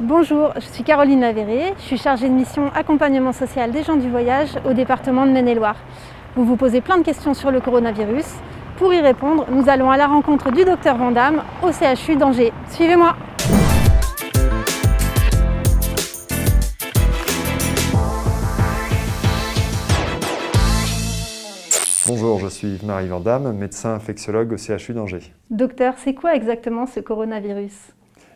Bonjour, je suis Caroline Lavéré, je suis chargée de mission accompagnement social des gens du voyage au département de Maine-et-Loire. Vous vous posez plein de questions sur le coronavirus. Pour y répondre, nous allons à la rencontre du docteur Vandamme au CHU d'Angers. Suivez-moi! Bonjour, je suis Yves-Marie Vandamme, médecin infectiologue au CHU d'Angers. Docteur, c'est quoi exactement ce coronavirus?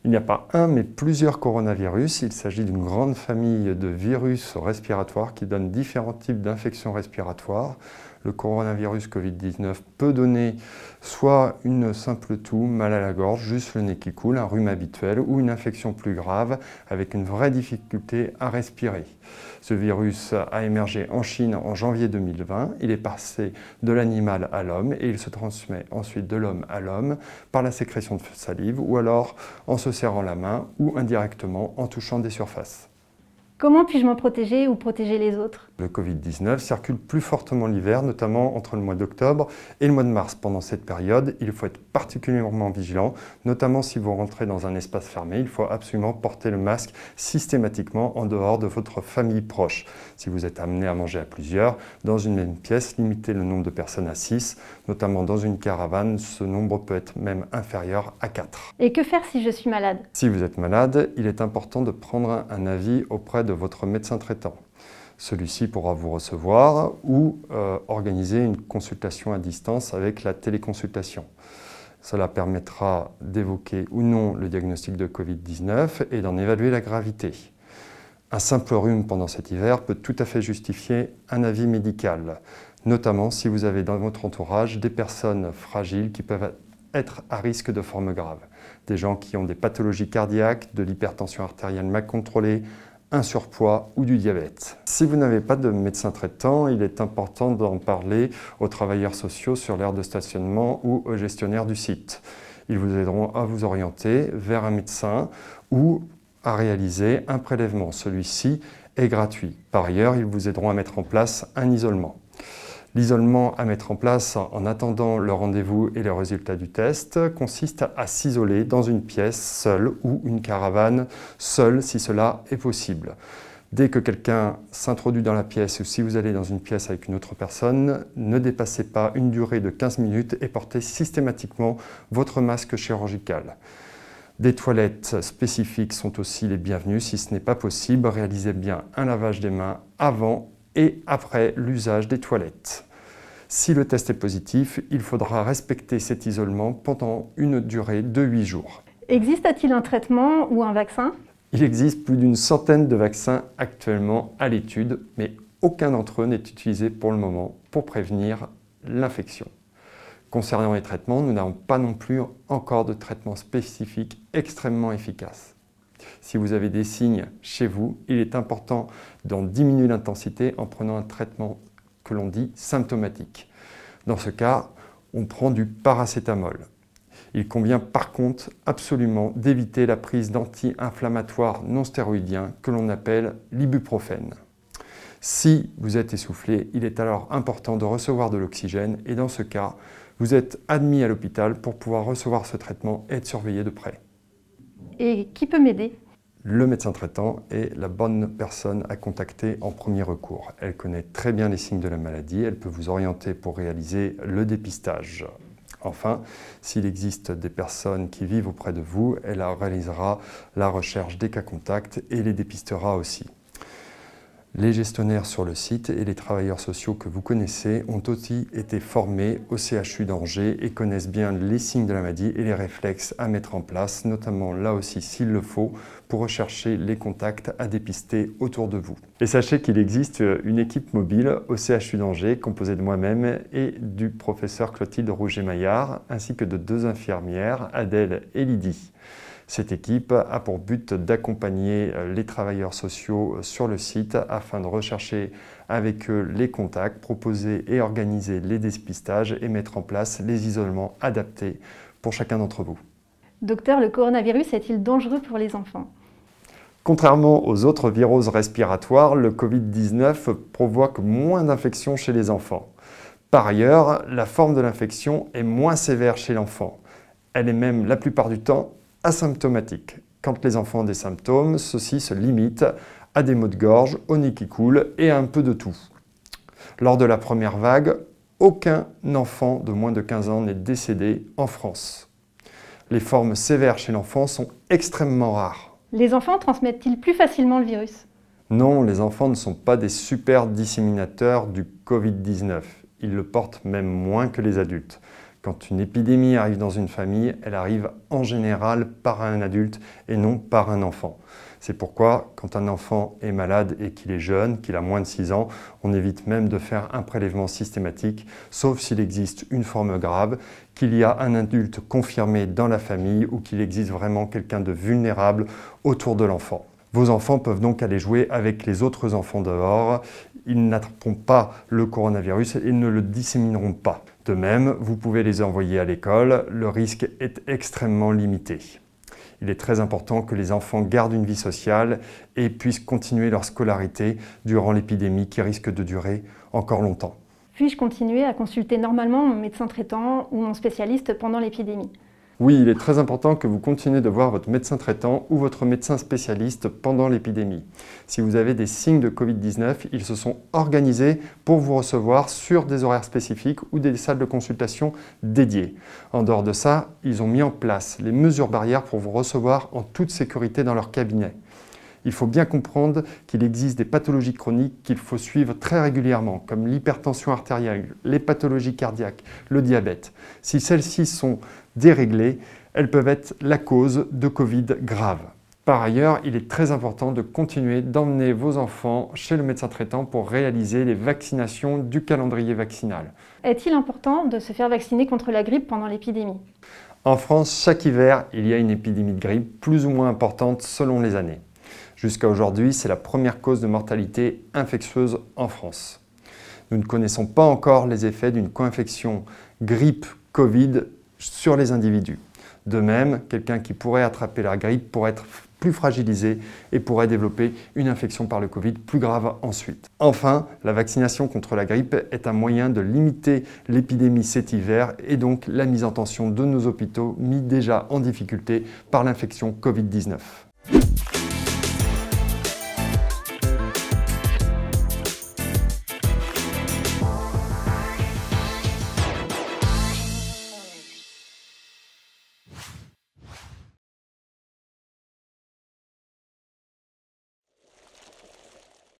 Il n'y a pas un, mais plusieurs coronavirus. Il s'agit d'une grande famille de virus respiratoires qui donnent différents types d'infections respiratoires. Le coronavirus Covid-19 peut donner soit une simple toux, mal à la gorge, juste le nez qui coule, un rhume habituel, ou une infection plus grave avec une vraie difficulté à respirer. Ce virus a émergé en Chine en janvier 2020. Il est passé de l'animal à l'homme et il se transmet ensuite de l'homme à l'homme par la sécrétion de salive ou alors en se serrant la main ou indirectement en touchant des surfaces. Comment puis-je m'en protéger ou protéger les autres? Le Covid-19 circule plus fortement l'hiver, notamment entre le mois d'octobre et le mois de mars. Pendant cette période, il faut être particulièrement vigilant, notamment si vous rentrez dans un espace fermé. Il faut absolument porter le masque systématiquement en dehors de votre famille proche. Si vous êtes amené à manger à plusieurs, dans une même pièce, limitez le nombre de personnes à 6, notamment dans une caravane, ce nombre peut être même inférieur à 4. Et que faire si je suis malade? Si vous êtes malade, il est important de prendre un avis auprès de votre médecin traitant. Celui-ci pourra vous recevoir ou organiser une consultation à distance avec la téléconsultation. Cela permettra d'évoquer ou non le diagnostic de Covid-19 et d'en évaluer la gravité. Un simple rhume pendant cet hiver peut tout à fait justifier un avis médical, notamment si vous avez dans votre entourage des personnes fragiles qui peuvent être à risque de formes graves. Des gens qui ont des pathologies cardiaques, de l'hypertension artérielle mal contrôlée, un surpoids ou du diabète. Si vous n'avez pas de médecin traitant, il est important d'en parler aux travailleurs sociaux sur l'aire de stationnement ou aux gestionnaires du site. Ils vous aideront à vous orienter vers un médecin ou à réaliser un prélèvement. Celui-ci est gratuit. Par ailleurs, ils vous aideront à mettre en place un isolement. L'isolement à mettre en place en attendant le rendez-vous et les résultats du test consiste à s'isoler dans une pièce seule ou une caravane seule si cela est possible. Dès que quelqu'un s'introduit dans la pièce ou si vous allez dans une pièce avec une autre personne, ne dépassez pas une durée de 15 minutes et portez systématiquement votre masque chirurgical. Des toilettes spécifiques sont aussi les bienvenues. Si ce n'est pas possible, réalisez bien un lavage des mains avant et après l'usage des toilettes. Si le test est positif, il faudra respecter cet isolement pendant une durée de 8 jours. Existe-t-il un traitement ou un vaccin? Il existe plus d'une centaine de vaccins actuellement à l'étude, mais aucun d'entre eux n'est utilisé pour le moment pour prévenir l'infection. Concernant les traitements, nous n'avons pas non plus encore de traitement spécifique extrêmement efficace. Si vous avez des signes chez vous, il est important d'en diminuer l'intensité en prenant un traitement que l'on dit symptomatique. Dans ce cas, on prend du paracétamol. Il convient par contre absolument d'éviter la prise d'anti-inflammatoires non stéroïdiens que l'on appelle l'ibuprofène. Si vous êtes essoufflé, il est alors important de recevoir de l'oxygène et dans ce cas, vous êtes admis à l'hôpital pour pouvoir recevoir ce traitement et être surveillé de près. Et qui peut m'aider? Le médecin traitant est la bonne personne à contacter en premier recours. Elle connaît très bien les signes de la maladie, elle peut vous orienter pour réaliser le dépistage. Enfin, s'il existe des personnes qui vivent auprès de vous, elle réalisera la recherche des cas contacts et les dépistera aussi. Les gestionnaires sur le site et les travailleurs sociaux que vous connaissez ont aussi été formés au CHU d'Angers et connaissent bien les signes de la maladie et les réflexes à mettre en place, notamment là aussi s'il le faut, pour rechercher les contacts à dépister autour de vous. Et sachez qu'il existe une équipe mobile au CHU d'Angers composée de moi-même et du professeur Clotilde Rouget-Maillard, ainsi que de 2 infirmières, Adèle et Lydie. Cette équipe a pour but d'accompagner les travailleurs sociaux sur le site afin de rechercher avec eux les contacts, proposer et organiser les dépistages et mettre en place les isolements adaptés pour chacun d'entre vous. Docteur, le coronavirus est-il dangereux pour les enfants? Contrairement aux autres viroses respiratoires, le Covid-19 provoque moins d'infections chez les enfants. Par ailleurs, la forme de l'infection est moins sévère chez l'enfant. Elle est même la plupart du temps asymptomatique. quand les enfants ont des symptômes, ceux-ci se limitent à des maux de gorge, au nez qui coule et à un peu de tout. Lors de la première vague, aucun enfant de moins de 15 ans n'est décédé en France. Les formes sévères chez l'enfant sont extrêmement rares. Les enfants transmettent-ils plus facilement le virus? Non, les enfants ne sont pas des super disséminateurs du Covid-19. Ils le portent même moins que les adultes. Quand une épidémie arrive dans une famille, elle arrive en général par un adulte et non par un enfant. C'est pourquoi, quand un enfant est malade et qu'il est jeune, qu'il a moins de 6 ans, on évite même de faire un prélèvement systématique, sauf s'il existe une forme grave, qu'il y a un adulte confirmé dans la famille ou qu'il existe vraiment quelqu'un de vulnérable autour de l'enfant. Vos enfants peuvent donc aller jouer avec les autres enfants dehors. Ils n'attraperont pas le coronavirus et ne le dissémineront pas. De même, vous pouvez les envoyer à l'école. Le risque est extrêmement limité. Il est très important que les enfants gardent une vie sociale et puissent continuer leur scolarité durant l'épidémie qui risque de durer encore longtemps. Puis-je continuer à consulter normalement mon médecin traitant ou mon spécialiste pendant l'épidémie? Oui, il est très important que vous continuez de voir votre médecin traitant ou votre médecin spécialiste pendant l'épidémie. Si vous avez des signes de Covid-19, ils se sont organisés pour vous recevoir sur des horaires spécifiques ou des salles de consultation dédiées. En dehors de ça, ils ont mis en place les mesures barrières pour vous recevoir en toute sécurité dans leur cabinet. Il faut bien comprendre qu'il existe des pathologies chroniques qu'il faut suivre très régulièrement, comme l'hypertension artérielle, les pathologies cardiaques, le diabète. Si celles-ci sont déréglées, elles peuvent être la cause de Covid grave. Par ailleurs, il est très important de continuer d'emmener vos enfants chez le médecin traitant pour réaliser les vaccinations du calendrier vaccinal. Est-il important de se faire vacciner contre la grippe pendant l'épidémie? En France, chaque hiver, il y a une épidémie de grippe plus ou moins importante selon les années. Jusqu'à aujourd'hui, c'est la première cause de mortalité infectieuse en France. Nous ne connaissons pas encore les effets d'une co-infection grippe-Covid sur les individus. De même, quelqu'un qui pourrait attraper la grippe pourrait être plus fragilisé et pourrait développer une infection par le Covid plus grave ensuite. Enfin, la vaccination contre la grippe est un moyen de limiter l'épidémie cet hiver et donc la mise en tension de nos hôpitaux mis déjà en difficulté par l'infection Covid-19.